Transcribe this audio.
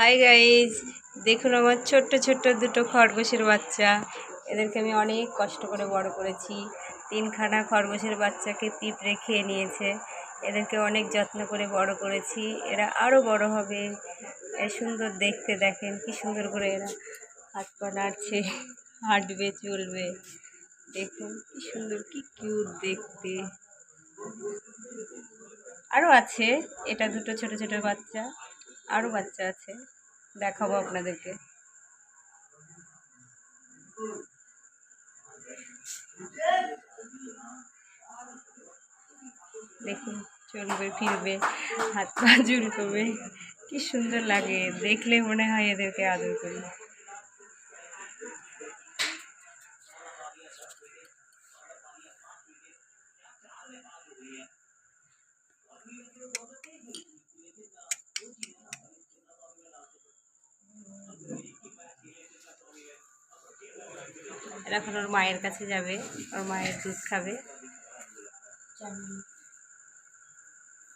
Hi guys, দেখুন আমার ছোট্ট ছোট্ট দুটো খরগোশের বাচ্চা। এদেরকে আমি অনেক কষ্ট করে বড় করেছি। 3খানা খরগোশের বাচ্চাকে পিঁপড়ে খেয়ে নিয়েছে। এদেরকে অনেক যত্ন করে বড় করেছি। এরা আরও বড় হবে। এ সুন্দর দেখতে, দেখেন কি সুন্দর করে এরা হাত পা নাড়ছে, হাঁটবে, চলবে। দেখুন কি সুন্দর, কি কিউট দেখতে। আরও আছে, এটা দুটো ছোট ছোট বাচ্চা, আরও বাচ্চা আছে, দেখাবো আপনাদেরকে। দেখুন চলবে, ফিরবে, হাত পা ঝুলকবে, কি সুন্দর লাগে দেখলে, মনে হয় এদেরকে আদর করি। এখন ওর মায়ের কাছে যাবে, ওর মায়ের দুধ খাবে।